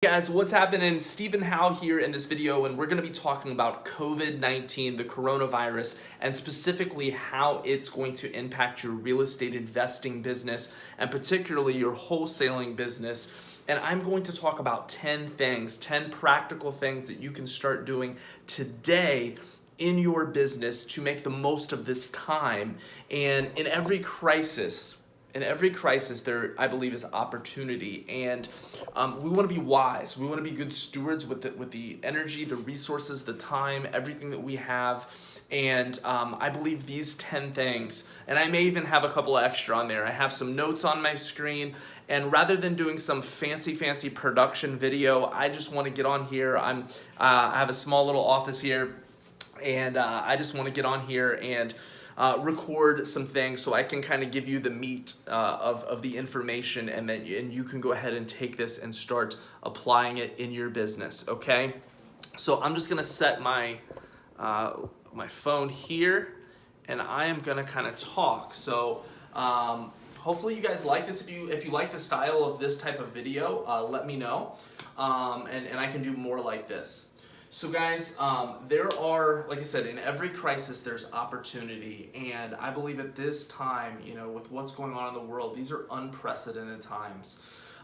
Hey guys, what's happening? Stephen Howell here in this video, and we're going to be talking about COVID-19, the coronavirus, and specifically how it's going to impact your real estate investing business and particularly your wholesaling business. And I'm going to talk about 10 things, 10 practical things that you can start doing today in your business to make the most of this time. And in every crisis, there, I believe, is opportunity, and we want to be wise. We want to be good stewards with the energy, the resources, the time, everything that we have. And I believe these 10 things, and I may even have a couple extra on there. I have some notes on my screen, and rather than doing some fancy production video, I just want to get on here. I have a small little office here, and I just want to get on here and record some things so I can kind of give you the meat of the information, and you can go ahead and take this and start applying it in your business. Okay, so I'm just gonna set my my phone here, and I am gonna kind of talk. So hopefully you guys like this. If you like the style of this type of video, let me know, and I can do more like this. So guys, there are, like I said, in every crisis there's opportunity, and I believe at this time, with what's going on in the world, these are unprecedented times.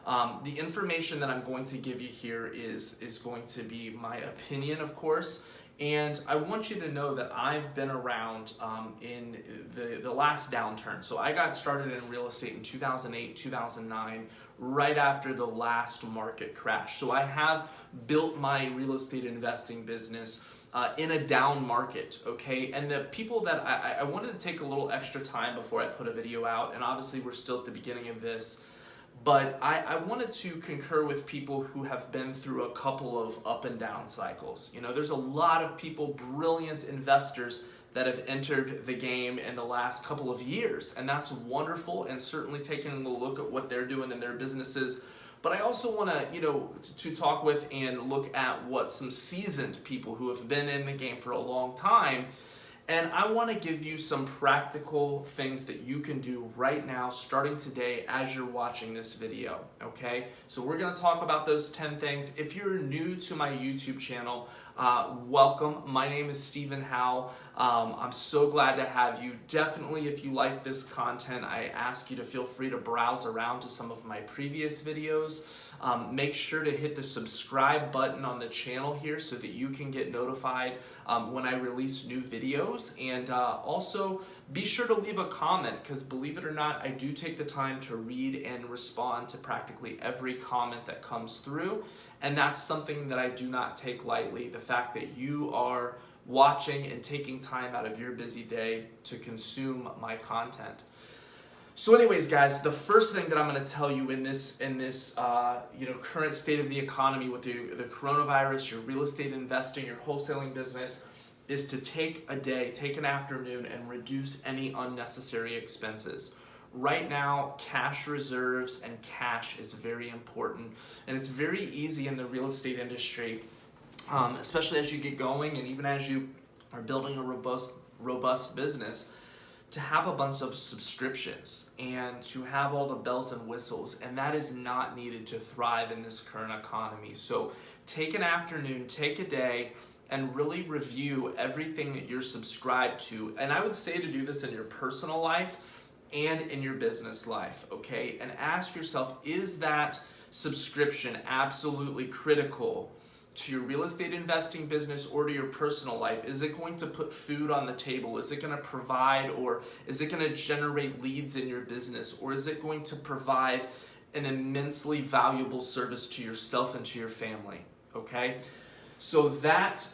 The information that I'm going to give you here is going to be my opinion, of course, and I want you to know that I've been around in the last downturn. So I got started in real estate in 2008, 2009, right after the last market crash. So I have built my real estate investing business in a down market, okay? And the people that I wanted to take a little extra time before I put a video out, and obviously we're still at the beginning of this, but I wanted to concur with people who have been through a couple of up and down cycles. There's a lot of people, brilliant investors, that have entered the game in the last couple of years, and that's wonderful, and certainly taking a look at what they're doing in their businesses. But I also want to talk with and look at what some seasoned people who have been in the game for a long time. And I want to give you some practical things that you can do right now, starting today as you're watching this video, okay? So we're going to talk about those 10 things. If you're new to my YouTube channel, welcome. My name is Stephen Howell. I'm so glad to have you. Definitely, if you like this content, I ask you to feel free to browse around to some of my previous videos. Make sure to hit the subscribe button on the channel here so that you can get notified when I release new videos. And also be sure to leave a comment, because believe it or not, I do take the time to read and respond to practically every comment that comes through. And that's something that I do not take lightly, the fact that you are watching and taking time out of your busy day to consume my content. So anyways, guys, the first thing that I'm going to tell you in this current state of the economy with the coronavirus, your real estate investing, your wholesaling business, is to take a day, take an afternoon, and reduce any unnecessary expenses. Right now, cash reserves and cash is very important, and it's very easy in the real estate industry, especially as you get going and even as you are building a robust business, to have a bunch of subscriptions and to have all the bells and whistles, and that is not needed to thrive in this current economy. So take an afternoon, take a day, and really review everything that you're subscribed to. And I would say to do this in your personal life and in your business life, okay? And ask yourself, is that subscription absolutely critical to your real estate investing business or to your personal life? Is it going to put food on the table? Is it going to provide, or is it going to generate leads in your business? Or is it going to provide an immensely valuable service to yourself and to your family? Okay? So that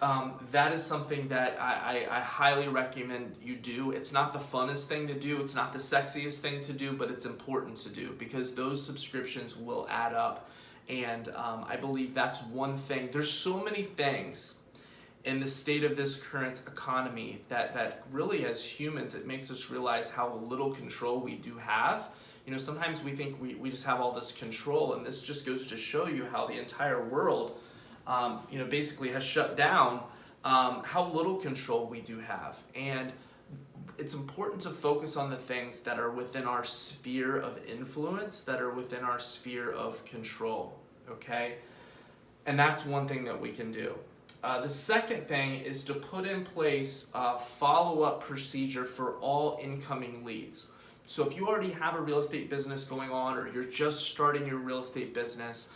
is something that I highly recommend you do. It's not the funnest thing to do, it's not the sexiest thing to do, but it's important to do, because those subscriptions will add up. And I believe that's one thing. There's so many things in the state of this current economy that really, as humans, it makes us realize how little control we do have. Sometimes we think we just have all this control, and this just goes to show you how the entire world basically has shut down, how little control we do have. And it's important to focus on the things that are within our sphere of influence, that are within our sphere of control, okay? And that's one thing that we can do. The second thing is to put in place a follow-up procedure for all incoming leads. So if you already have a real estate business going on, or you're just starting your real estate business,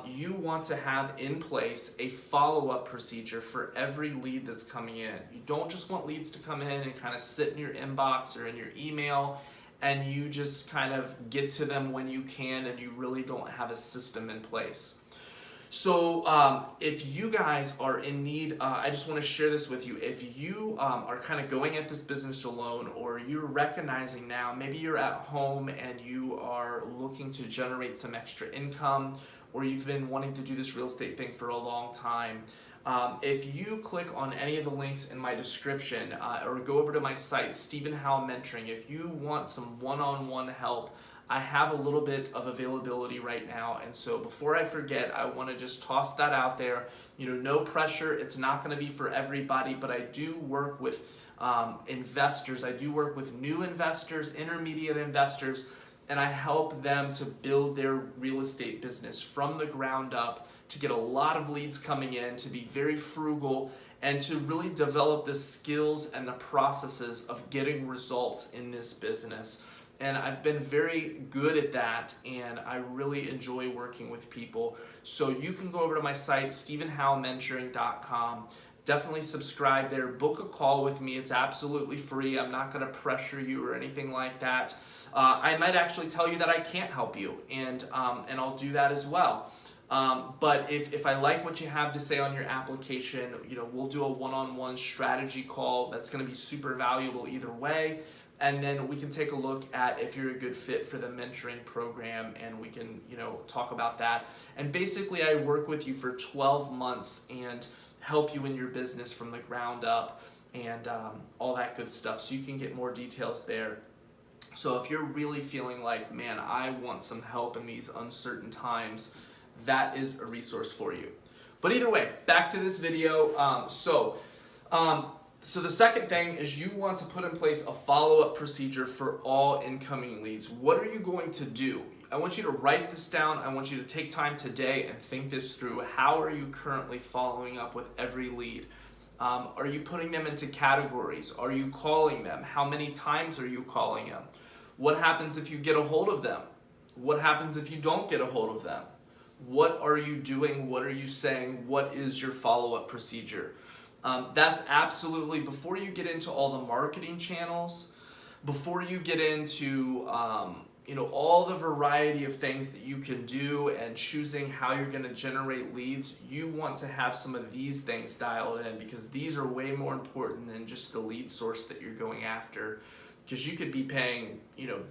you want to have in place a follow-up procedure for every lead that's coming in. You don't just want leads to come in and kind of sit in your inbox or in your email and you just kind of get to them when you can and you really don't have a system in place. So if you guys are in need, I just want to share this with you. If you are kind of going at this business alone, or you're recognizing now, maybe you're at home and you are looking to generate some extra income, or you've been wanting to do this real estate thing for a long time, if you click on any of the links in my description or go over to my site, Stephen Howell Mentoring, if you want some one-on-one help, I have a little bit of availability right now, and so before I forget, I want to just toss that out there. No pressure. It's not going to be for everybody, but I do work with investors. I do work with new investors, intermediate investors, and I help them to build their real estate business from the ground up, to get a lot of leads coming in, to be very frugal, and to really develop the skills and the processes of getting results in this business. And I've been very good at that, and I really enjoy working with people. So you can go over to my site, StephenHowellMentoring.com. Definitely subscribe there. Book a call with me. It's absolutely free. I'm not going to pressure you or anything like that. I might actually tell you that I can't help you, and I'll do that as well. But if I like what you have to say on your application, we'll do a one-on-one strategy call that's going to be super valuable either way. And then we can take a look at if you're a good fit for the mentoring program, and we can, talk about that. And basically, I work with you for 12 months and help you in your business from the ground up and all that good stuff. So you can get more details there. So if you're really feeling like, man, I want some help in these uncertain times, that is a resource for you. But either way, back to this video. So the second thing is you want to put in place a follow-up procedure for all incoming leads. What are you going to do? I want you to write this down. I want you to take time today and think this through. How are you currently following up with every lead? Are you putting them into categories? Are you calling them? How many times are you calling them? What happens if you get a hold of them? What happens if you don't get a hold of them? What are you doing? What are you saying? What is your follow-up procedure? That's absolutely, before you get into all the marketing channels, before you get into all the variety of things that you can do and choosing how you're going to generate leads, you want to have some of these things dialed in, because these are way more important than just the lead source that you're going after. Because you could be paying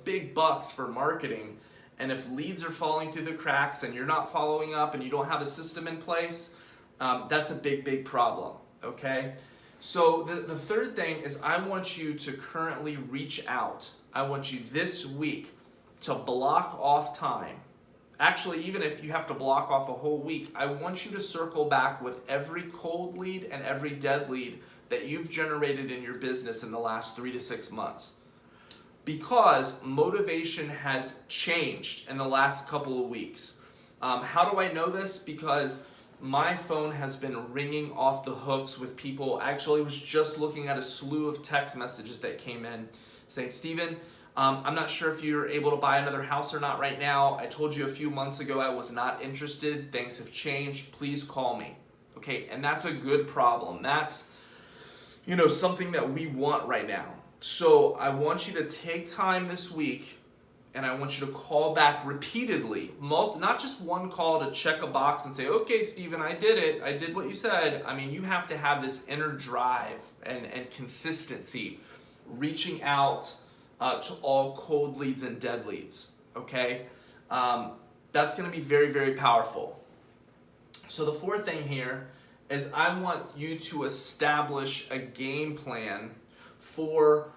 big bucks for marketing, and if leads are falling through the cracks and you're not following up and you don't have a system in place, that's a big problem. Okay, so the third thing is I want you to currently reach out. I want you this week to block off time. Actually, even if you have to block off a whole week, I want you to circle back with every cold lead and every dead lead that you've generated in your business in the last 3 to 6 months. Because motivation has changed in the last couple of weeks. How do I know this? Because my phone has been ringing off the hooks with people. Actually, I was just looking at a slew of text messages that came in saying, Stephen, I'm not sure if you're able to buy another house or not right now. I told you a few months ago I was not interested. Things have changed. Please call me. Okay, and that's a good problem. That's, something that we want right now. So I want you to take time this week, and I want you to call back repeatedly, not just one call to check a box and say, okay, Stephen, I did it. I did what you said. I mean, you have to have this inner drive and consistency, reaching out to all cold leads and dead leads, okay? That's going to be very powerful. So the fourth thing here is I want you to establish a game plan for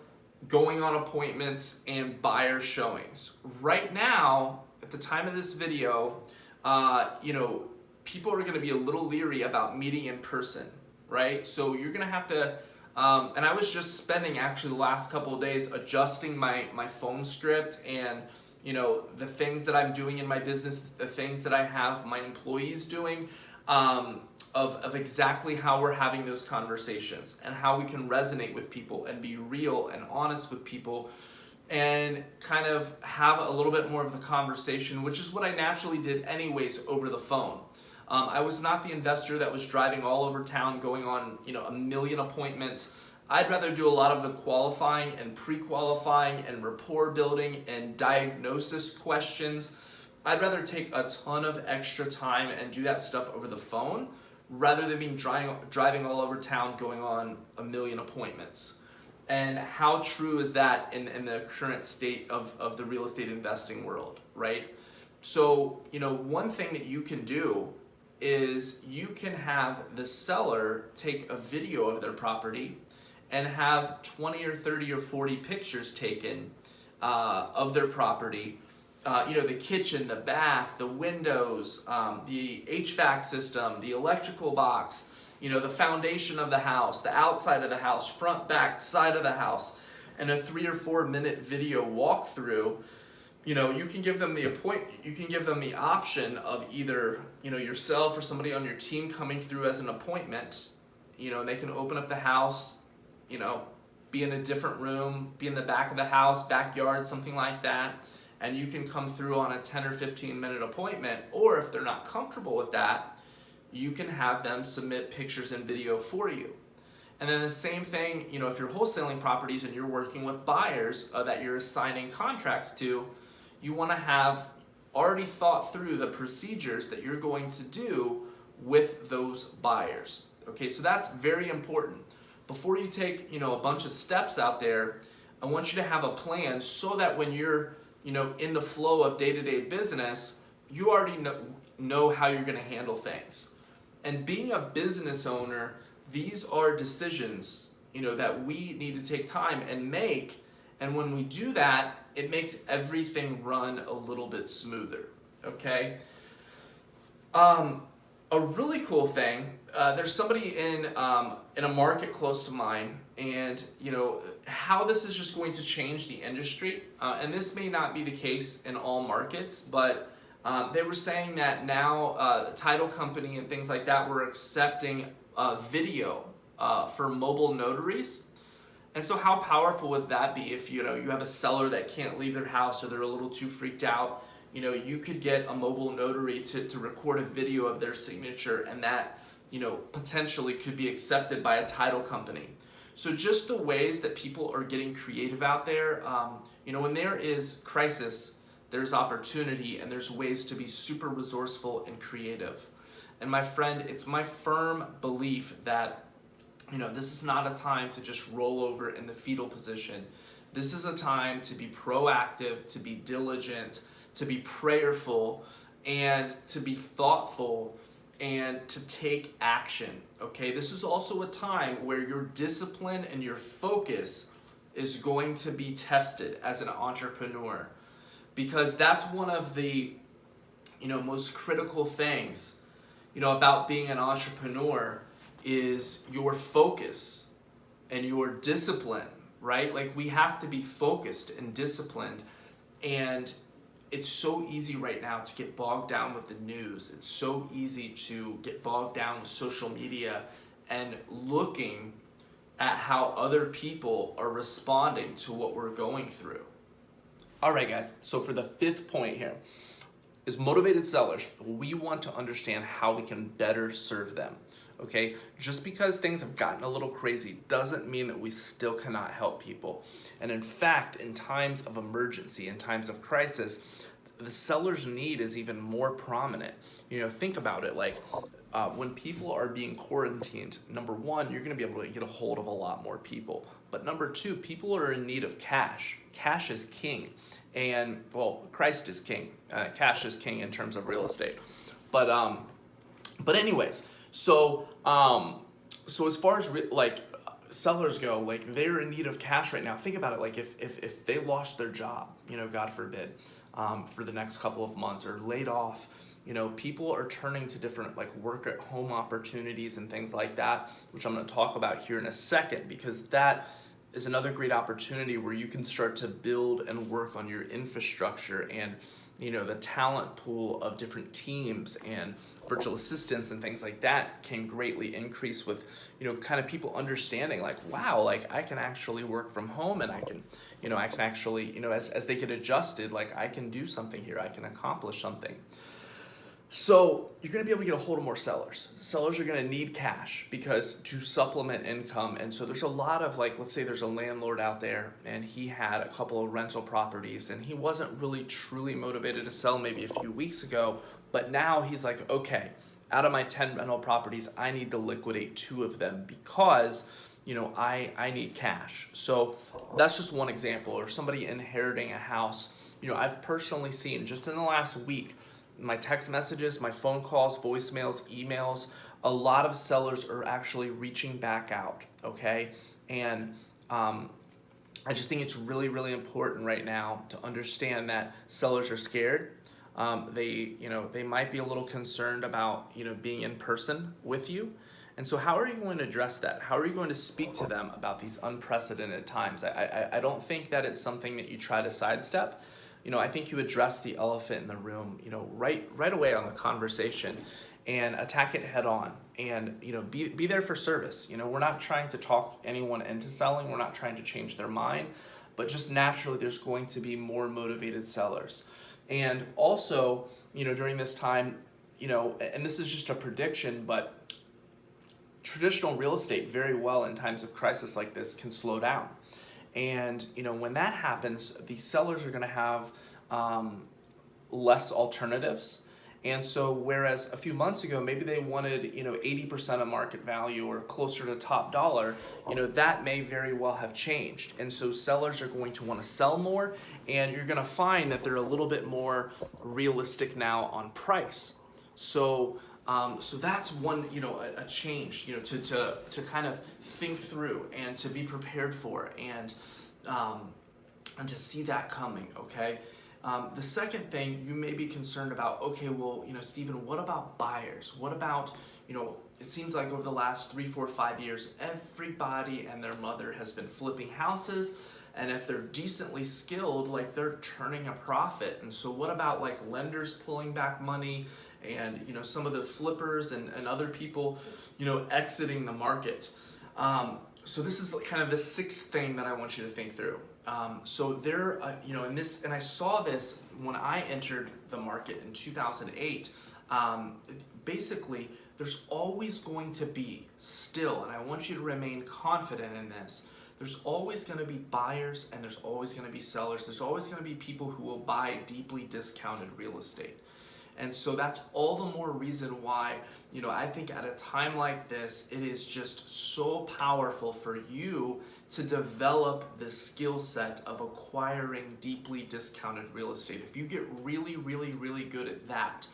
going on appointments and buyer showings. Right now, at the time of this video, people are going to be a little leery about meeting in person, right? So you're going to have to, and I was just spending actually the last couple of days adjusting my phone script and, the things that I'm doing in my business, the things that I have my employees doing. of exactly how we're having those conversations and how we can resonate with people and be real and honest with people and kind of have a little bit more of the conversation, which is what I naturally did anyways over the phone. I was not the investor that was driving all over town, going on, a million appointments. I'd rather do a lot of the qualifying and pre-qualifying and rapport building and diagnosis questions. I'd rather take a ton of extra time and do that stuff over the phone rather than being driving all over town going on a million appointments. And how true is that in the current state of the real estate investing world, right? So, one thing that you can do is you can have the seller take a video of their property and have 20 or 30 or 40 pictures taken of their property. The kitchen, the bath, the windows, the HVAC system, the electrical box, the foundation of the house, the outside of the house, front, back, side of the house, and a 3 or 4 minute video walkthrough. You can give them the option of either, yourself or somebody on your team coming through as an appointment, and they can open up the house, be in a different room, be in the back of the house, backyard, something like that. And you can come through on a 10 or 15 minute appointment, or if they're not comfortable with that, you can have them submit pictures and video for you. And then the same thing, if you're wholesaling properties and you're working with buyers that you're assigning contracts to, you want to have already thought through the procedures that you're going to do with those buyers. Okay, so that's very important. Before you take, a bunch of steps out there, I want you to have a plan so that when you're in the flow of day-to-day business, you already know how you're going to handle things. And being a business owner, these are decisions, that we need to take time and make. And when we do that, it makes everything run a little bit smoother, okay? A really cool thing, there's somebody in a market close to mine, and how this is just going to change the industry, and this may not be the case in all markets, but they were saying that now the title company and things like that were accepting video for mobile notaries. And so how powerful would that be if you have a seller that can't leave their house or they're a little too freaked out? You could get a mobile notary to record a video of their signature, and that potentially could be accepted by a title company. So just the ways that people are getting creative out there, when there is crisis, there's opportunity, and there's ways to be super resourceful and creative. And my friend, it's my firm belief that this is not a time to just roll over in the fetal position. This is a time to be proactive, to be diligent, to be prayerful, and to be thoughtful, and to take action, okay? This is also a time where your discipline and your focus is going to be tested as an entrepreneur, because that's one of the, most critical things, about being an entrepreneur is your focus and your discipline, right? Like, we have to be focused and disciplined, and it's so easy right now to get bogged down with the news. It's so easy to get bogged down with social media and looking at how other people are responding to what we're going through. All right, guys, so for the 5th point here is motivated sellers. We want to understand how we can better serve them, okay? Just because things have gotten a little crazy doesn't mean that we still cannot help people. And in fact, in times of emergency, in times of crisis, the seller's need is even more prominent. Think about it, like when people are being quarantined, number one, you're gonna be able to get a hold of a lot more people. But number two, people are in need of cash. Cash is king. And, well, Christ is king. Cash is king in terms of real estate. But anyways, so as far as sellers go, like, they're in need of cash right now. Think about it, like if they lost their job, God forbid, for the next couple of months, or laid off, people are turning to different work at home opportunities and things like that, which I'm going to talk about here in a second, because that is another great opportunity where you can start to build and work on your infrastructure and the talent pool of different teams and virtual assistants and things like that can greatly increase with, kind of people understanding like, wow, like I can actually work from home, and I can actually, as they get adjusted, like I can do something here, I can accomplish something. So you're going to be able to get a hold of more sellers. Sellers are going to need cash because to supplement income. And so there's a lot of, like, let's say there's a landlord out there and he had a couple of rental properties and he wasn't really truly motivated to sell maybe a few weeks ago, but now he's like, okay, out of my 10 rental properties, I need to liquidate 2 of them because I need cash. So that's just one example. Or somebody inheriting a house. I've personally seen just in the last week, my text messages, my phone calls, voicemails, emails, a lot of sellers are actually reaching back out, okay? And I just think it's really, really important right now to understand that sellers are scared. They might be a little concerned about, being in person with you. And so how are you going to address that? How are you going to speak to them about these unprecedented times? I don't think that it's something that you try to sidestep. I think you address the elephant in the room, right away on the conversation, and attack it head on, and be there for service. We're not trying to talk anyone into selling. We're not trying to change their mind, but just naturally there's going to be more motivated sellers. And also, during this time, and this is just a prediction, but traditional real estate very well in times of crisis like this can slow down. And when that happens, the sellers are going to have less alternatives. And so whereas a few months ago maybe they wanted 80% of market value or closer to top dollar, that may very well have changed. And so sellers are going to want to sell more, and you're going to find that they're a little bit more realistic now on price. So that's one, a change, to kind of think through and to be prepared for, and to see that coming, okay? The second thing you may be concerned about, okay, well, Stephen, what about buyers? What about, it seems like over the last 3, 4, 5 years, everybody and their mother has been flipping houses, and if they're decently skilled, like they're turning a profit. And so what about like lenders pulling back money, and some of the flippers and other people exiting the market? So this is kind of the 6th thing that I want you to think through. So there, and I saw this when I entered the market in 2008. Basically, there's always going to be still, and I want you to remain confident in this, there's always going to be buyers and there's always going to be sellers. There's always going to be people who will buy deeply discounted real estate. And so that's all the more reason why, I think at a time like this, it is just so powerful for you to develop the skill set of acquiring deeply discounted real estate. If you get really, really, really good at that,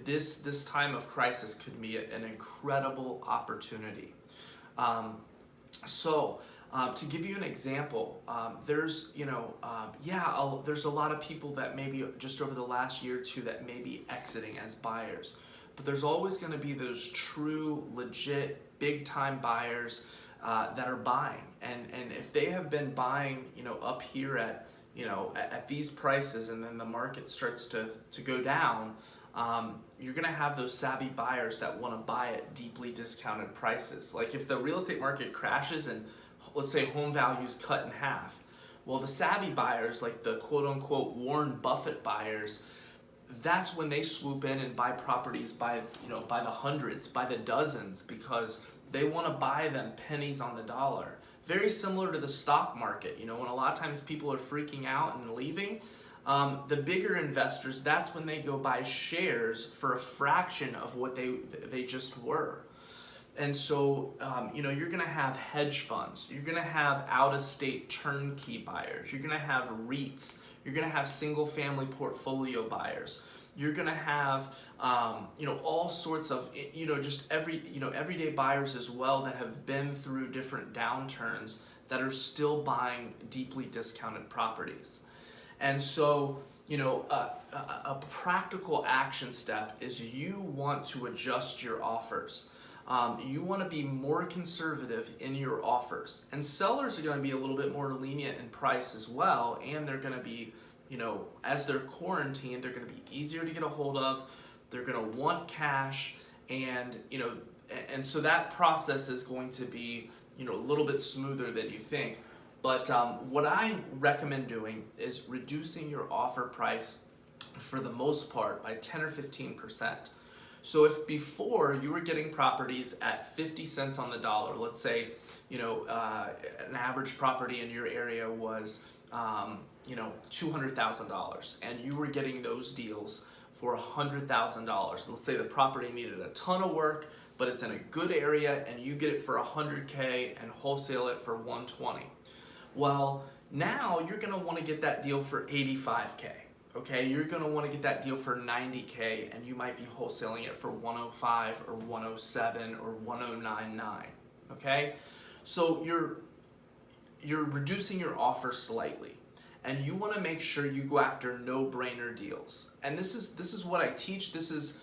this time of crisis could be an incredible opportunity. To give you an example, there's a lot of people that maybe just over the last year or two that may be exiting as buyers, but there's always going to be those true, legit, big-time buyers that are buying, and if they have been buying, up here at these prices, and then the market starts to go down, you're going to have those savvy buyers that want to buy at deeply discounted prices. Like if the real estate market crashes and let's say home values cut in half, well, the savvy buyers, like the quote-unquote Warren Buffett buyers, that's when they swoop in and buy properties by the hundreds, by the dozens, because they want to buy them pennies on the dollar. Very similar to the stock market, when a lot of times people are freaking out and leaving, the bigger investors, that's when they go buy shares for a fraction of what they just were. And so, you're going to have hedge funds. You're going to have out-of-state turnkey buyers. You're going to have REITs. You're going to have single-family portfolio buyers. You're going to have, all sorts of, just everyday buyers as well that have been through different downturns that are still buying deeply discounted properties. And so, a practical action step is you want to adjust your offers. You want to be more conservative in your offers. And sellers are going to be a little bit more lenient in price as well, and they're going to be, as they're quarantined, they're going to be easier to get a hold of. they're going to want cash, and and so that process is going to be a little bit smoother than you think. But what I recommend doing is reducing your offer price for the most part by 10 or 15%. So if before you were getting properties at 50 cents on the dollar, let's say, an average property in your area was, $200,000, and you were getting those deals for $100,000. Let's say the property needed a ton of work, but it's in a good area, and you get it for $100K and wholesale it for $120. Well, now you're gonna wanna get that deal for $85K. Okay, you're gonna wanna get that deal for $90K, and you might be wholesaling it for $105 or $107 or $109.9. Okay, so you're reducing your offer slightly, and you wanna make sure you go after no-brainer deals. And this is what I teach. This is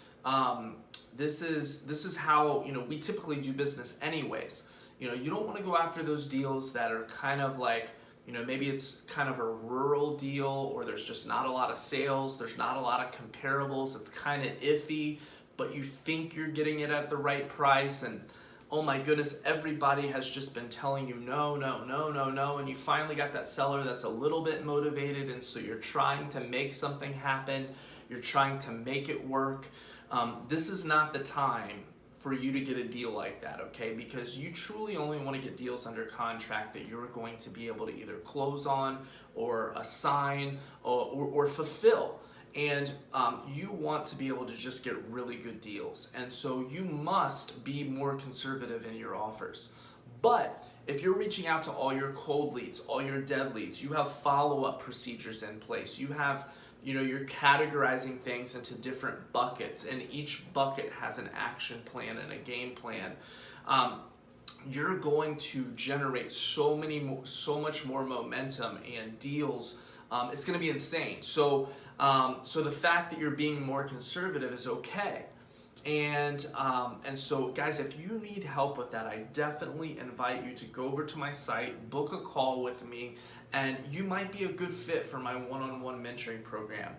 how we typically do business anyways. You don't want to go after those deals that are kind of like, maybe it's kind of a rural deal, or there's just not a lot of sales, there's not a lot of comparables, it's kind of iffy, but you think you're getting it at the right price, and oh my goodness, everybody has just been telling you no, no, no, no, no, and you finally got that seller that's a little bit motivated, and so you're trying to make something happen, you're trying to make it work. This is not the time for you to get a deal like that, okay? Because you truly only want to get deals under contract that you're going to be able to either close on or assign or fulfill. And you want to be able to just get really good deals. And so you must be more conservative in your offers. But if you're reaching out to all your cold leads, all your dead leads, you have follow-up procedures in place, you have you're categorizing things into different buckets, and each bucket has an action plan and a game plan. You're going to generate so much more momentum and deals. It's going to be insane. So the fact that you're being more conservative is okay. And so guys, if you need help with that, I definitely invite you to go over to my site, book a call with me, and you might be a good fit for my one-on-one mentoring program.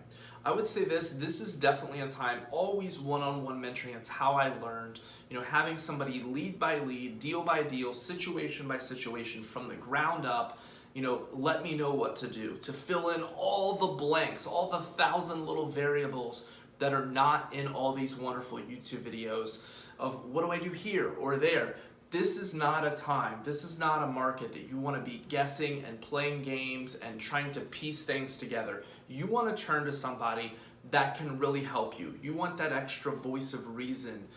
I would say this is definitely a time, always one-on-one mentoring. It's how I learned, having somebody lead by lead, deal by deal, situation by situation from the ground up, let me know what to do, to fill in all the blanks, all the 1,000 little variables that are not in all these wonderful YouTube videos of what do I do here or there. This is not a time, this is not a market that you want to be guessing and playing games and trying to piece things together. You want to turn to somebody that can really help you. You want that extra voice of reason.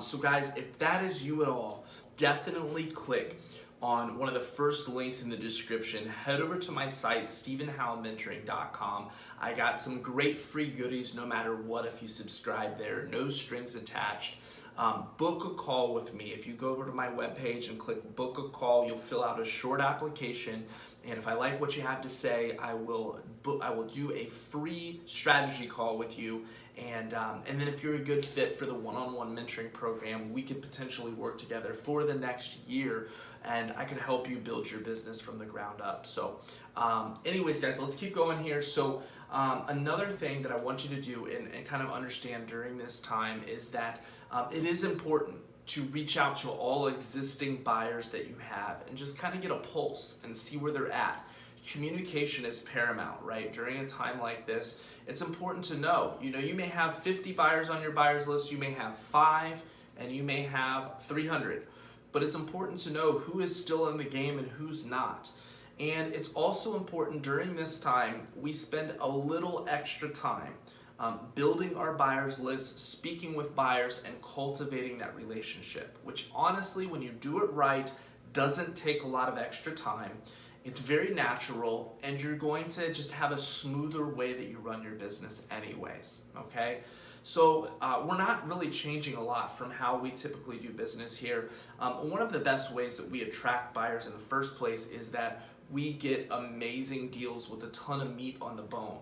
So guys, if that is you at all, definitely click on one of the first links in the description. Head over to my site, StephenHowellMentoring.com. I got some great free goodies no matter what if you subscribe there, no strings attached. Book a call with me. If you go over to my webpage and click book a call, you'll fill out a short application, and if I like what you have to say, I will do a free strategy call with you, and then if you're a good fit for the one-on-one mentoring program, we could potentially work together for the next year, and I could help you build your business from the ground up. So anyways guys, let's keep going here. So another thing that I want you to do and kind of understand during this time is that it is important to reach out to all existing buyers that you have and just kind of get a pulse and see where they're at. Communication is paramount, right? During a time like this, it's important to know, you may have 50 buyers on your buyers list, you may have 5, and you may have 300, but it's important to know who is still in the game and who's not. And it's also important during this time, we spend a little extra time building our buyers list, speaking with buyers, and cultivating that relationship, which honestly, when you do it right, doesn't take a lot of extra time. It's very natural, and you're going to just have a smoother way that you run your business anyways, okay? So we're not really changing a lot from how we typically do business here. One of the best ways that we attract buyers in the first place is that we get amazing deals with a ton of meat on the bone.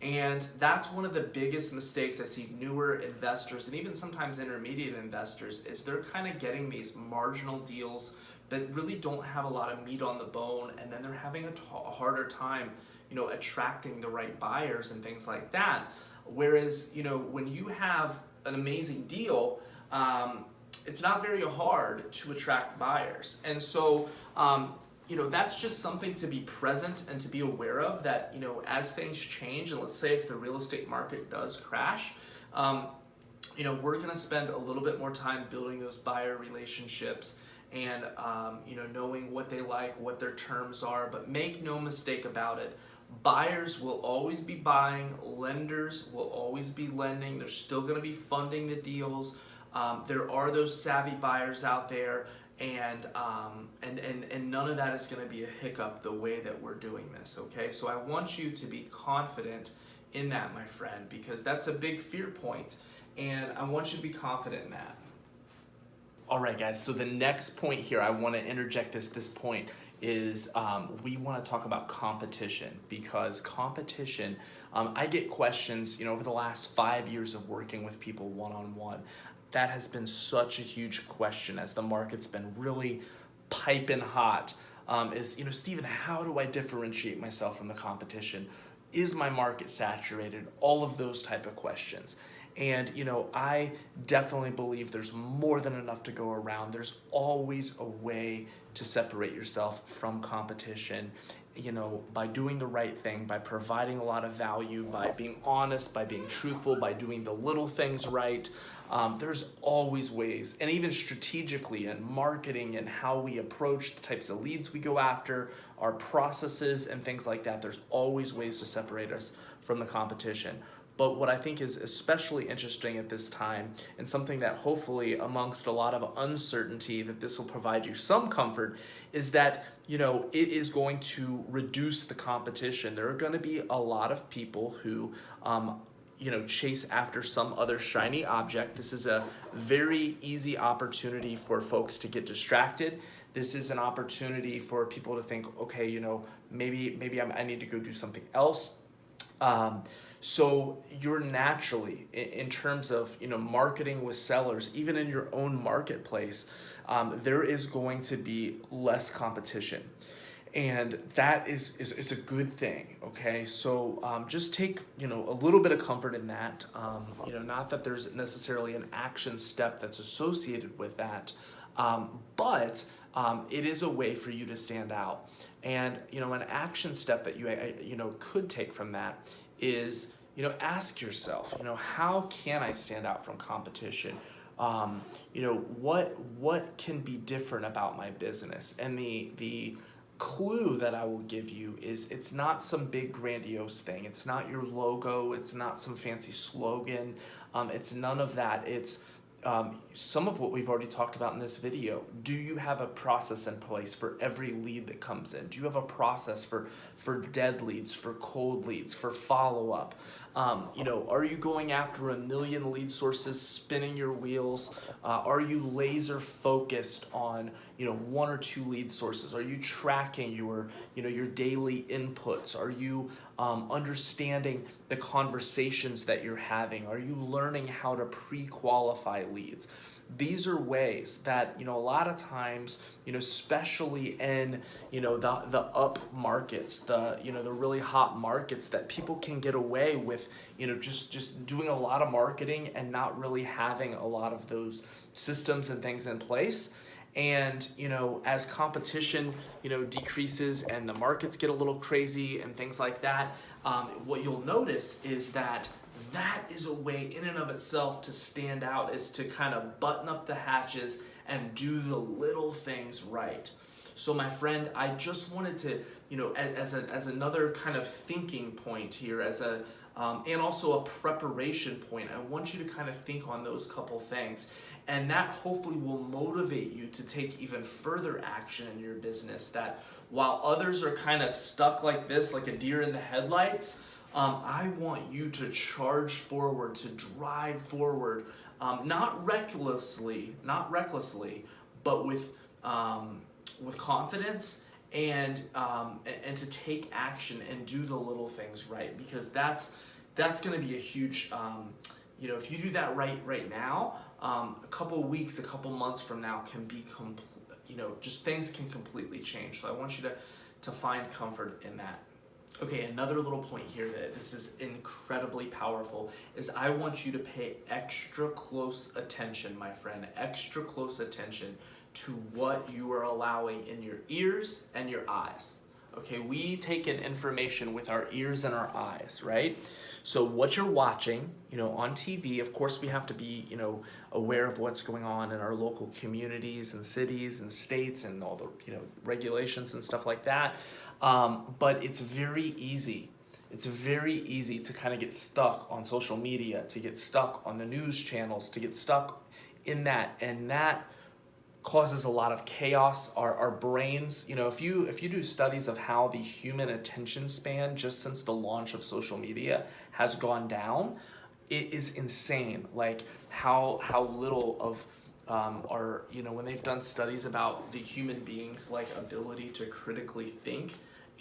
And that's one of the biggest mistakes I see newer investors and even sometimes intermediate investors is they're kind of getting these marginal deals that really don't have a lot of meat on the bone, and then they're having a harder time, attracting the right buyers and things like that. Whereas, when you have an amazing deal, it's not very hard to attract buyers. And so, that's just something to be present and to be aware of, that, as things change, and let's say if the real estate market does crash, we're going to spend a little bit more time building those buyer relationships and, knowing what they like, what their terms are. But make no mistake about it, buyers will always be buying, lenders will always be lending, they're still going to be funding the deals. There are those savvy buyers out there, and none of that is going to be a hiccup the way that we're doing this, okay? So I want you to be confident in that, my friend, because that's a big fear point, and I want you to be confident in that. All right, guys, so the next point here, I want to interject this point is we want to talk about competition, because competition, I get questions, over the last 5 years of working with people one-on-one. That has been such a huge question as the market's been really piping hot. Stephen, how do I differentiate myself from the competition? Is my market saturated? All of those type of questions. And, I definitely believe there's more than enough to go around. There's always a way to separate yourself from competition, by doing the right thing, by providing a lot of value, by being honest, by being truthful, by doing the little things right. There's always ways, and even strategically in marketing and how we approach the types of leads we go after, our processes and things like that, there's always ways to separate us from the competition. But what I think is especially interesting at this time, and something that hopefully amongst a lot of uncertainty that this will provide you some comfort, is that, it is going to reduce the competition. There are going to be a lot of people who, chase after some other shiny object. This is a very easy opportunity for folks to get distracted. This is an opportunity for people to think, okay, maybe I need to go do something else. So you're naturally, in terms of, marketing with sellers, even in your own marketplace, there is going to be less competition. And that is a good thing, okay? So just take, a little bit of comfort in that. Not that there's necessarily an action step that's associated with that, but it is a way for you to stand out. And, an action step that you could take from that is, ask yourself, how can I stand out from competition? What can be different about my business? And the clue that I will give you is it's not some big grandiose thing. It's not your logo. It's not some fancy slogan. It's none of that. It's some of what we've already talked about in this video. Do you have a process in place for every lead that comes in? Do you have a process for dead leads, for cold leads, for follow-up? Are you going after 1 million lead sources, spinning your wheels? Are you laser focused on, 1 or 2 lead sources? Are you tracking your daily inputs? Are you understanding the conversations that you're having? Are you learning how to pre-qualify leads? These are ways that, a lot of times, especially in, the up markets, the really hot markets, that people can get away with, just doing a lot of marketing and not really having a lot of those systems and things in place. And, as competition, decreases and the markets get a little crazy and things like that, what you'll notice is that is a way in and of itself to stand out, is to kind of button up the hatches and do the little things right. So my friend, I just wanted to, as another kind of thinking point here, and also a preparation point, I want you to kind of think on those couple things. And that hopefully will motivate you to take even further action in your business, that while others are kind of stuck like this, like a deer in the headlights, I want you to charge forward, to drive forward, not recklessly, but with confidence, and to take action and do the little things right, because that's going to be a huge, if you do that right now, a couple weeks, a couple months from now can be just things can completely change. So I want you to find comfort in that. Okay, another little point here that this is incredibly powerful is I want you to pay extra close attention, my friend, extra close attention to what you are allowing in your ears and your eyes. Okay, we take in information with our ears and our eyes, right? So what you're watching, on TV, of course we have to be, aware of what's going on in our local communities and cities and states and all the, regulations and stuff like that. But it's very easy. It's very easy to kind of get stuck on social media, to get stuck on the news channels, to get stuck in that, and that causes a lot of chaos. Our brains, if you do studies of how the human attention span just since the launch of social media has gone down, it is insane. Like how little of our, when they've done studies about the human being's like ability to critically think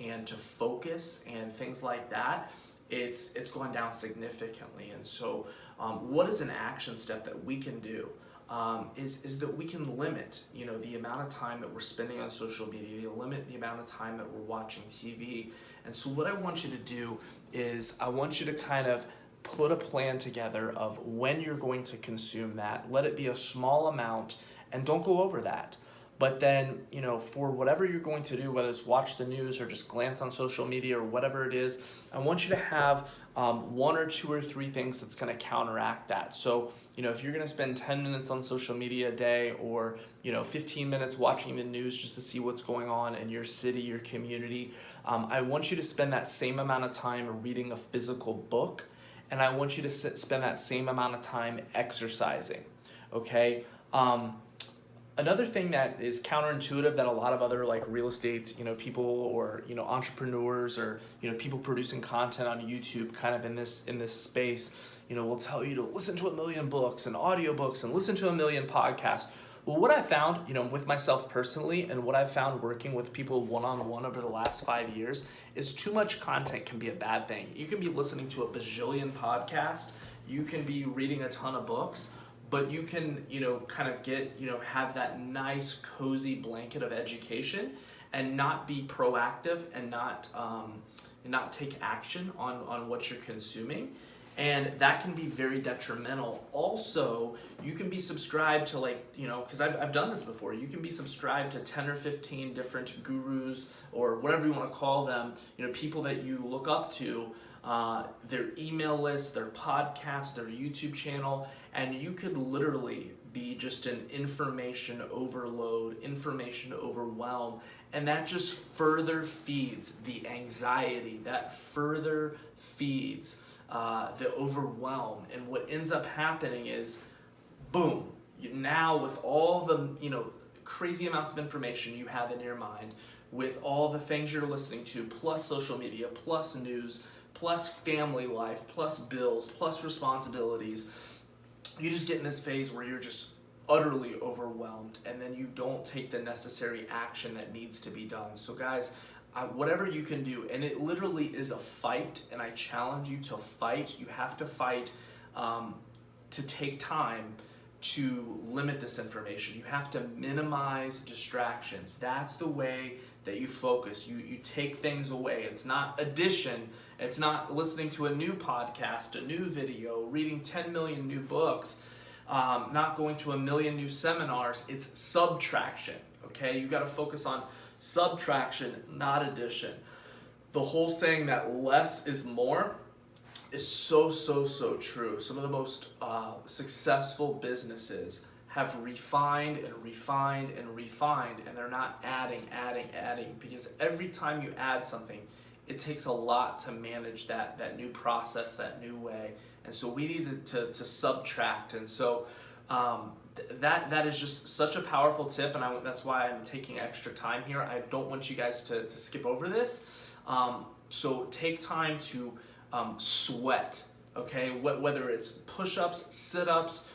and to focus and things like that, it's gone down significantly. And so what is an action step that we can do? Is that we can limit, the amount of time that we're spending on social media, limit the amount of time that we're watching TV. And so what I want you to do is I want you to kind of put a plan together of when you're going to consume that. Let it be a small amount and don't go over that. But then, for whatever you're going to do, whether it's watch the news or just glance on social media or whatever it is, I want you to have one or two or three things that's going to counteract that. So, if you're going to spend 10 minutes on social media a day or, 15 minutes watching the news just to see what's going on in your city, your community, I want you to spend that same amount of time reading a physical book, and I want you to spend that same amount of time exercising, okay? Another thing that is counterintuitive that a lot of other like real estate, people or, entrepreneurs or, people producing content on YouTube kind of in this space, will tell you to listen to 1 million books and audiobooks and listen to 1 million podcasts. Well, what I found, with myself personally and what I've found working with people one-on-one over the last 5 years is too much content can be a bad thing. You can be listening to a bajillion podcasts, you can be reading a ton of books, but you can, kind of get, have that nice cozy blanket of education and not be proactive and not take action on what you're consuming. And that can be very detrimental. Also, you can be subscribed to because I've done this before, you can be subscribed to 10 or 15 different gurus or whatever you want to call them, people that you look up to, their email list, their podcast, their YouTube channel, and you could literally be just an information overload, information overwhelm, and that just further feeds the anxiety, that further feeds the overwhelm. And what ends up happening is, boom, now with all the crazy amounts of information you have in your mind, with all the things you're listening to, plus social media, plus news, plus family life, plus bills, plus responsibilities, you just get in this phase where you're just utterly overwhelmed, and then you don't take the necessary action that needs to be done. So guys, whatever you can do, and it literally is a fight, and I challenge you to fight. You have to fight to take time to limit this information. You have to minimize distractions. That's the way that you focus. You take things away. It's not addition. It's not listening to a new podcast, a new video, reading 10 million new books, not going to 1 million new seminars. It's subtraction, okay? You got to focus on subtraction, not addition. The whole saying that less is more is so true. Some of the most successful businesses have refined and refined and refined, and they're not adding, because every time you add something, it takes a lot to manage that new process, that new way. And so we need to subtract. And so that is just such a powerful tip, and that's why I'm taking extra time here. I don't want you guys to skip over this. So take time to sweat, okay? Whether it's push-ups, sit-ups,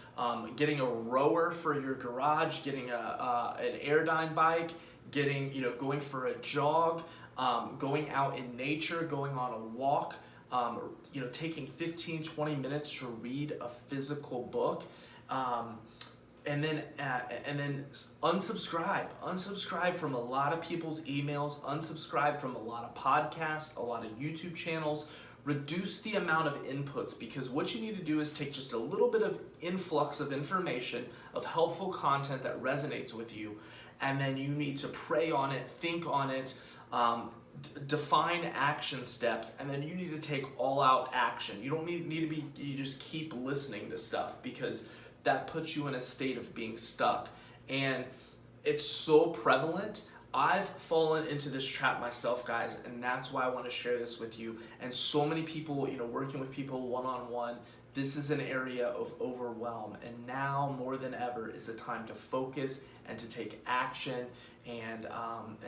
getting a rower for your garage, getting an Airdyne bike, going for a jog, going out in nature, going on a walk, taking 15-20 minutes to read a physical book. and then unsubscribe from a lot of people's emails, unsubscribe from a lot of podcasts, a lot of YouTube channels. Reduce the amount of inputs, because what you need to do is take just a little bit of influx of information, of helpful content that resonates with you, and then you need to pray on it, think on it, define action steps, and then you need to take all out action. You don't need to be, you just keep listening to stuff, because that puts you in a state of being stuck. And it's so prevalent. I've fallen into this trap myself, guys, and that's why I want to share this with you. And so many people, working with people one-on-one, this is an area of overwhelm. And now more than ever is the time to focus and to take action. And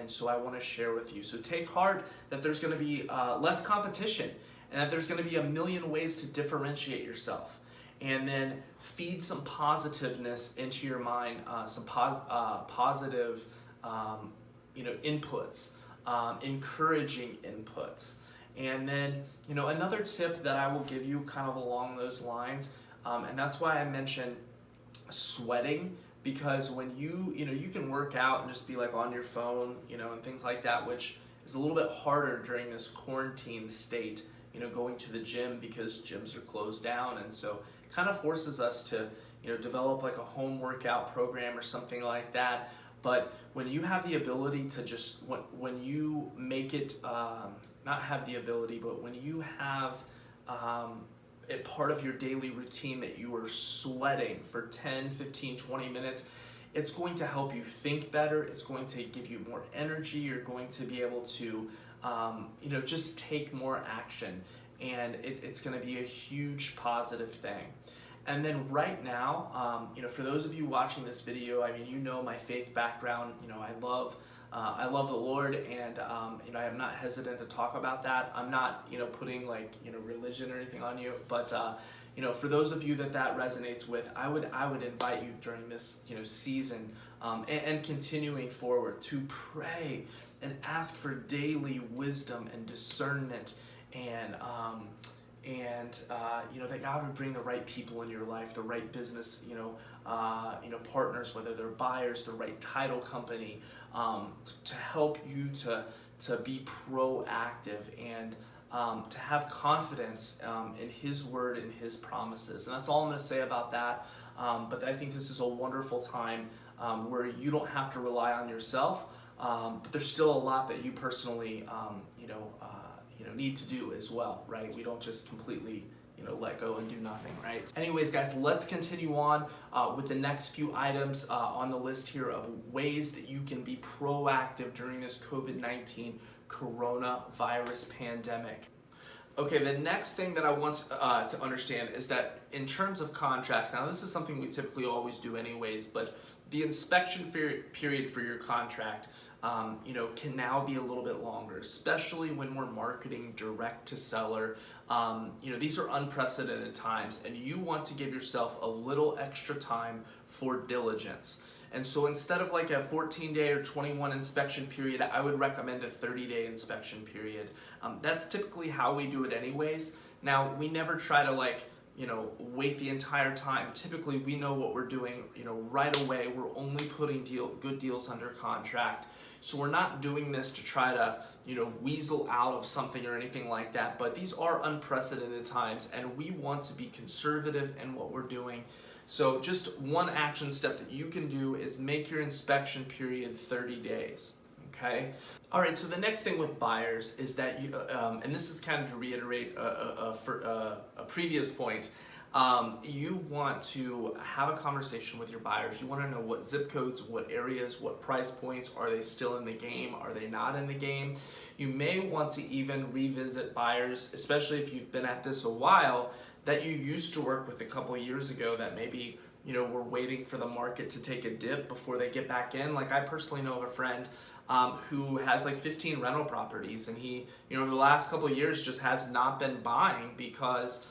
so I want to share with you. So take heart that there's going to be less competition, and that there's going to be a million ways to differentiate yourself. And then feed some positiveness into your mind, some positive inputs, encouraging inputs. And then, another tip that I will give you kind of along those lines, and that's why I mentioned sweating, because when you can work out and just be like on your phone, and things like that, which is a little bit harder during this quarantine state, going to the gym, because gyms are closed down. And so it kind of forces us to, develop like a home workout program or something like that. But when you have the ability to just, when you make it, not have the ability, but when you have it part of your daily routine that you are sweating for 10, 15, 20 minutes, it's going to help you think better. It's going to give you more energy. You're going to be able to, just take more action. And it's going to be a huge positive thing. And then right now, for those of you watching this video, my faith background. I love the Lord, and I am not hesitant to talk about that. I'm not putting religion or anything on you, but for those of you that resonates with, I would invite you during this season and continuing forward to pray and ask for daily wisdom and discernment, and that God would bring the right people in your life, the right business, partners, whether they're buyers, the right title company, to help you to be proactive and to have confidence in His word and His promises. And that's all I'm going to say about that. But I think this is a wonderful time where you don't have to rely on yourself, but there's still a lot that you personally, need to do as well, right? We don't just completely, let go and do nothing, right? Anyways, guys, let's continue on with the next few items on the list here of ways that you can be proactive during this COVID-19 coronavirus pandemic. Okay, the next thing that I want to understand is that in terms of contracts, now this is something we typically always do anyways, but the inspection period for your contract can now be a little bit longer, especially when we're marketing direct to seller. These are unprecedented times, and you want to give yourself a little extra time for diligence. And so instead of like a 14-day or 21 inspection period, I would recommend a 30-day inspection period. That's typically how we do it anyways. Now, we never try to wait the entire time. Typically, we know what we're doing, right away. We're only putting good deals under contract. So we're not doing this to try to, weasel out of something or anything like that. But these are unprecedented times, and we want to be conservative in what we're doing. So just one action step that you can do is make your inspection period 30 days. Okay. All right. So the next thing with buyers is that you, and this is kind of to reiterate a previous point. You want to have a conversation with your buyers. You want to know what zip codes, what areas, what price points. Are they still in the game? Are they not in the game? You may want to even revisit buyers, especially if you've been at this a while, that you used to work with a couple of years ago that maybe were waiting for the market to take a dip before they get back in. Like I personally know of a friend who has like 15 rental properties, and he, the last couple of years just has not been buying because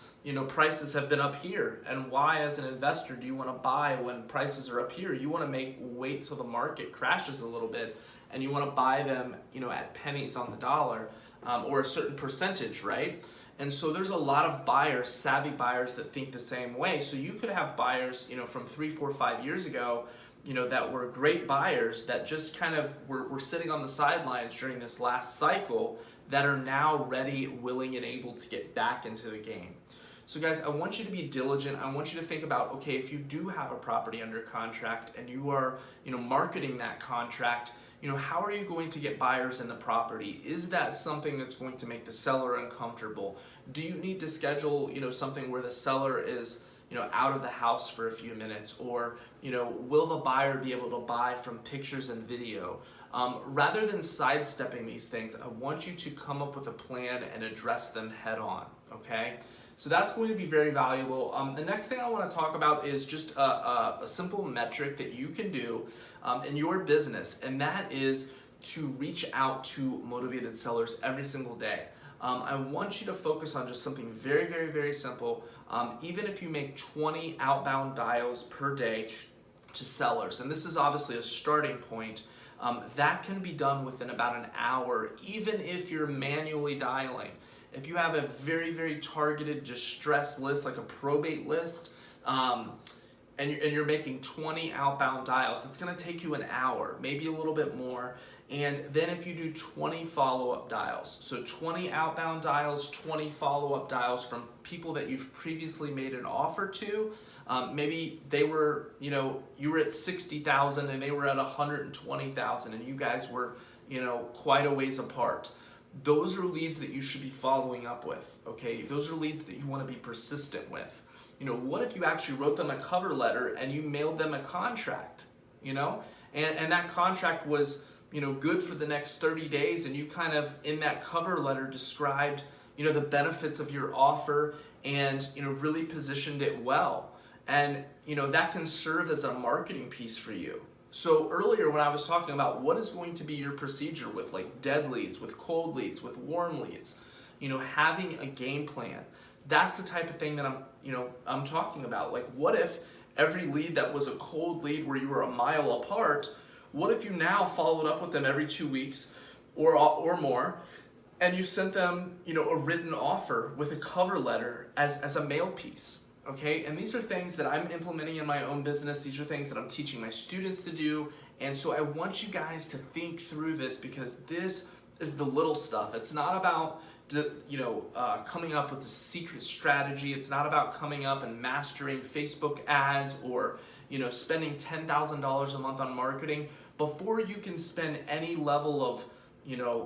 prices have been up here. And why, as an investor, do you want to buy when prices are up here? You want to wait till the market crashes a little bit, and you want to buy them, at pennies on the dollar, or a certain percentage, right? And so there's a lot of buyers, savvy buyers, that think the same way. So you could have buyers, from 3, 4, 5 years ago, that were great buyers that just kind of were sitting on the sidelines during this last cycle, that are now ready, willing, and able to get back into the game. So guys, I want you to be diligent. I want you to think about, okay, if you do have a property under contract and you are, marketing that contract, how are you going to get buyers in the property? Is that something that's going to make the seller uncomfortable? Do you need to schedule, something where the seller is, out of the house for a few minutes? Or, will the buyer be able to buy from pictures and video? Rather than sidestepping these things, I want you to come up with a plan and address them head on, okay? So that's going to be very valuable. The next thing I want to talk about is just a simple metric that you can do in your business, and that is to reach out to motivated sellers every single day. I want you to focus on just something very, very, very simple. Even if you make 20 outbound dials per day to sellers, and this is obviously a starting point, that can be done within about an hour, even if you're manually dialing. If you have a very, very targeted distress list, like a probate list, and you're making 20 outbound dials, it's going to take you an hour, maybe a little bit more. And then if you do 20 follow-up dials, so 20 outbound dials, 20 follow-up dials from people that you've previously made an offer to, maybe they were, you were at 60,000 and they were at 120,000, and you guys were, quite a ways apart. Those are leads that you should be following up with, okay? Those are leads that you want to be persistent with. What if you actually wrote them a cover letter and you mailed them a contract, and that contract was, good for the next 30 days, and you kind of, in that cover letter, described, the benefits of your offer and, really positioned it well. And, that can serve as a marketing piece for you. So earlier when I was talking about what is going to be your procedure with like dead leads, with cold leads, with warm leads, having a game plan, that's the type of thing that I'm talking about. Like, what if every lead that was a cold lead where you were a mile apart, what if you now followed up with them every 2 weeks or more, and you sent them, a written offer with a cover letter as a mail piece? Okay, and these are things that I'm implementing in my own business. These are things that I'm teaching my students to do. And so I want you guys to think through this, because this is the little stuff. It's not about coming up with a secret strategy. It's not about coming up and mastering Facebook ads or spending $10,000 a month on marketing. Before you can spend any level of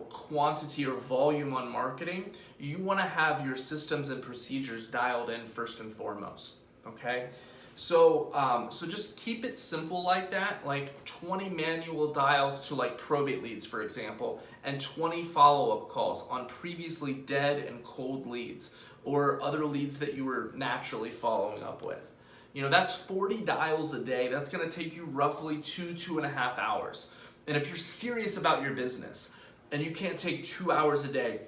quantity or volume on marketing, you want to have your systems and procedures dialed in first and foremost, okay? So just keep it simple like that, like 20 manual dials to like probate leads, for example, and 20 follow-up calls on previously dead and cold leads or other leads that you were naturally following up with. That's 40 dials a day. That's going to take you roughly 2.5 hours. And if you're serious about your business, and you can't take 2 hours a day,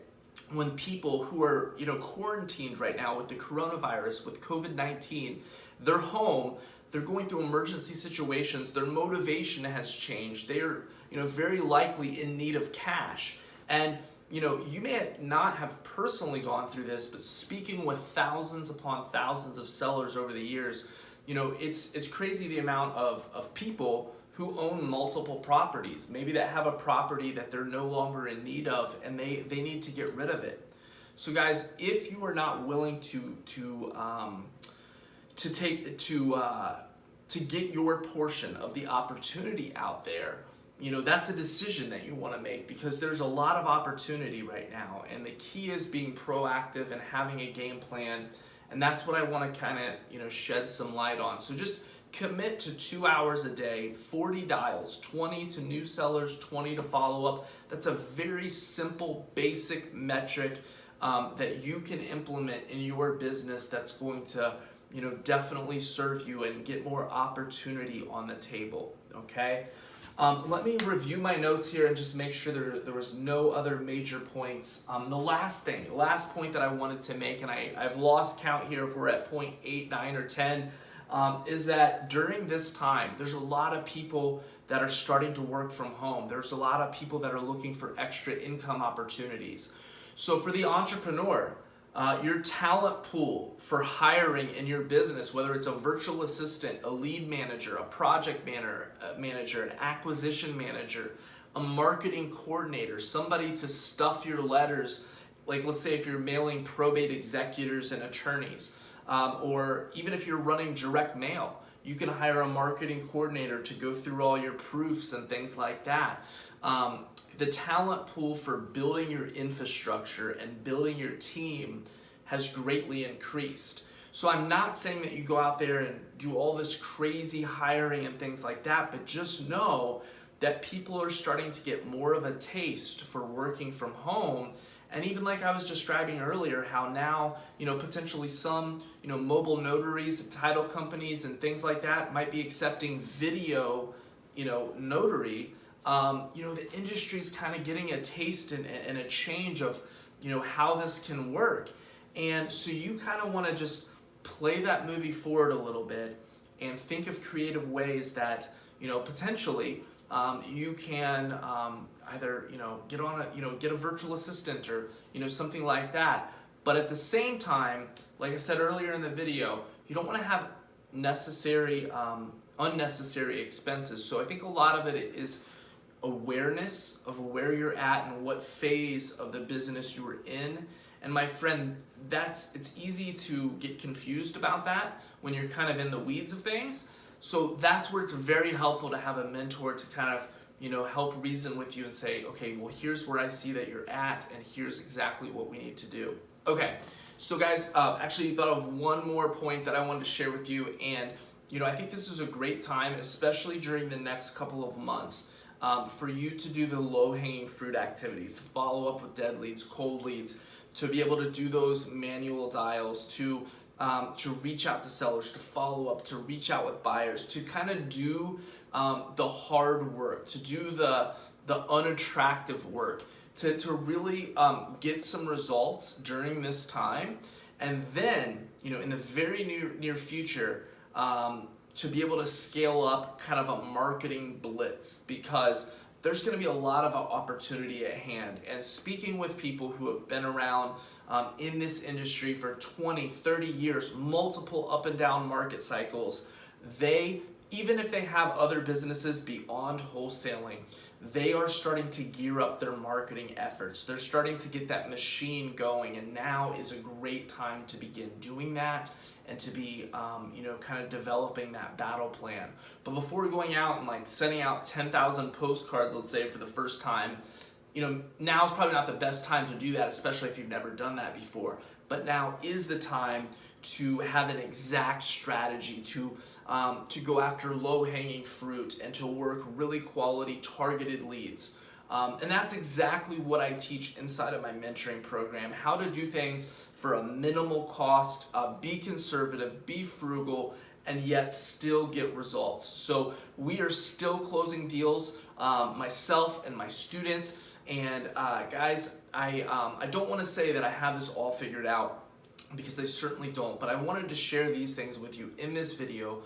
when people who are quarantined right now with the coronavirus, with COVID-19, they're home, they're going through emergency situations, their motivation has changed, they're very likely in need of cash. And you may not have personally gone through this, but speaking with thousands upon thousands of sellers over the years, it's crazy the amount of people who own multiple properties, maybe that have a property that they're no longer in need of, and they need to get rid of it. So guys, if you are not willing to get your portion of the opportunity out there, that's a decision that you want to make, because there's a lot of opportunity right now, and the key is being proactive and having a game plan, and that's what I want to kind of shed some light on. So just commit to 2 hours a day, 40 dials, 20 to new sellers, 20 to follow up. That's a very simple, basic metric that you can implement in your business that's going to, definitely serve you and get more opportunity on the table, okay? Let me review my notes here and just make sure there was no other major points. The last point that I wanted to make, and I've lost count here if we're at point 8, 9, or 10, is that during this time, there's a lot of people that are starting to work from home. There's a lot of people that are looking for extra income opportunities. So for the entrepreneur, Your talent pool for hiring in your business, whether it's a virtual assistant, a lead manager, a project manager, an acquisition manager, a marketing coordinator, somebody to stuff your letters, like let's say if you're mailing probate executors and attorneys, or even if you're running direct mail, you can hire a marketing coordinator to go through all your proofs and things like that. The talent pool for building your infrastructure and building your team has greatly increased. So I'm not saying that you go out there and do all this crazy hiring and things like that, but just know that people are starting to get more of a taste for working from home. And even like I was describing earlier, how now, potentially some, mobile notaries, title companies and things like that might be accepting video, notary. The industry's kind of getting a taste and a change of, how this can work. And so you kind of want to just play that movie forward a little bit and think of creative ways that, potentially you can either, get a virtual assistant or, something like that. But at the same time, like I said earlier in the video, you don't want to have unnecessary expenses. So I think a lot of it is awareness of where you're at and what phase of the business you were in. And my friend, it's easy to get confused about that when you're kind of in the weeds of things. So that's where it's very helpful to have a mentor to kind of, help reason with you and say, okay, well, here's where I see that you're at, and here's exactly what we need to do. Okay, so guys, actually thought of one more point that I wanted to share with you, and I think this is a great time, especially during the next couple of months, for you to do the low-hanging fruit activities, to follow up with dead leads, cold leads, to be able to do those manual dials, to reach out to sellers, to follow up, to reach out with buyers, to kind of do the hard work, to do the unattractive work, to really get some results during this time, and then in the very near future to be able to scale up kind of a marketing blitz, because there's going to be a lot of opportunity at hand. And speaking with people who have been around in this industry for 20, 30 years, multiple up and down market cycles, even if they have other businesses beyond wholesaling, they are starting to gear up their marketing efforts. They're starting to get that machine going, and now is a great time to begin doing that and to be, kind of developing that battle plan. But before going out and like sending out 10,000 postcards, let's say for the first time, now is probably not the best time to do that, especially if you've never done that before. But now is the time to have an exact strategy, to go after low-hanging fruit and to work really quality targeted leads. And that's exactly what I teach inside of my mentoring program, how to do things for a minimal cost, be conservative, be frugal, and yet still get results. So we are still closing deals, myself and my students. And guys, I don't want to say that I have this all figured out, because I certainly don't, but I wanted to share these things with you in this video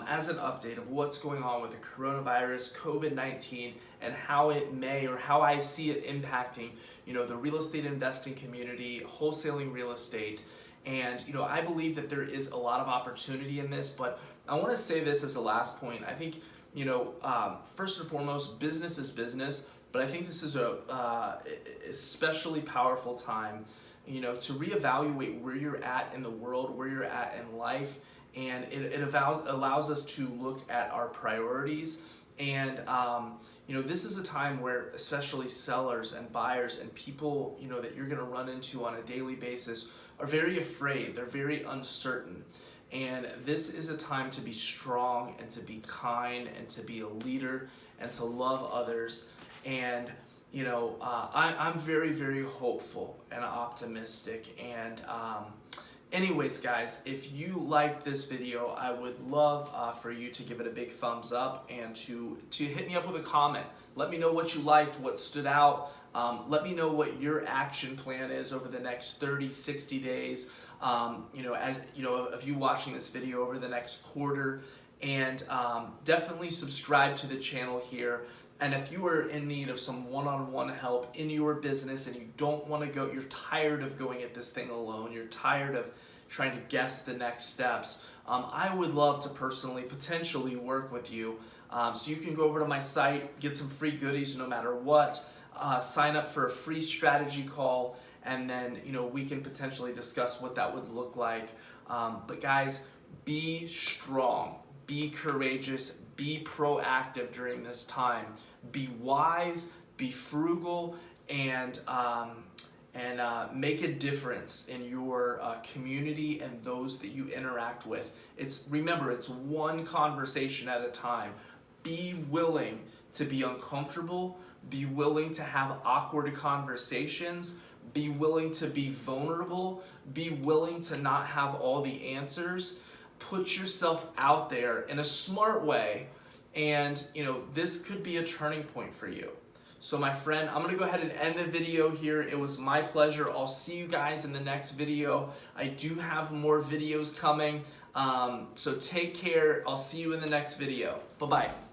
as an update of what's going on with the coronavirus, COVID-19, and how it may, or how I see it impacting, the real estate investing community, wholesaling real estate. And, I believe that there is a lot of opportunity in this, but I want to say this as a last point. I think, first and foremost, business is business, but I think this is a especially powerful time, to reevaluate where you're at in the world, where you're at in life, and it allows us to look at our priorities. And this is a time where especially sellers and buyers and people that you're going to run into on a daily basis are very afraid. They're very uncertain. And this is a time to be strong and to be kind and to be a leader and to love others. And I'm very, very hopeful and optimistic. And anyways, guys, if you liked this video, I would love for you to give it a big thumbs up and to hit me up with a comment. Let me know what you liked, what stood out. Let me know what your action plan is over the next 30, 60 days, of you watching this video over the next quarter. And definitely subscribe to the channel here. And if you are in need of some one-on-one help in your business and you don't want to go, you're tired of going at this thing alone, you're tired of trying to guess the next steps, I would love to personally, potentially work with you. So you can go over to my site, get some free goodies no matter what, sign up for a free strategy call, and then we can potentially discuss what that would look like. But guys, be strong, be courageous, be proactive during this time. Be wise, be frugal, and make a difference in your community and those that you interact with. Remember, it's one conversation at a time. Be willing to be uncomfortable. Be willing to have awkward conversations. Be willing to be vulnerable. Be willing to not have all the answers. Put yourself out there in a smart way, and this could be a turning point for you. So my friend, I'm gonna go ahead and end the video here. It was my pleasure. I'll see you guys in the next video. I do have more videos coming, so take care. I'll see you in the next video. Bye-bye.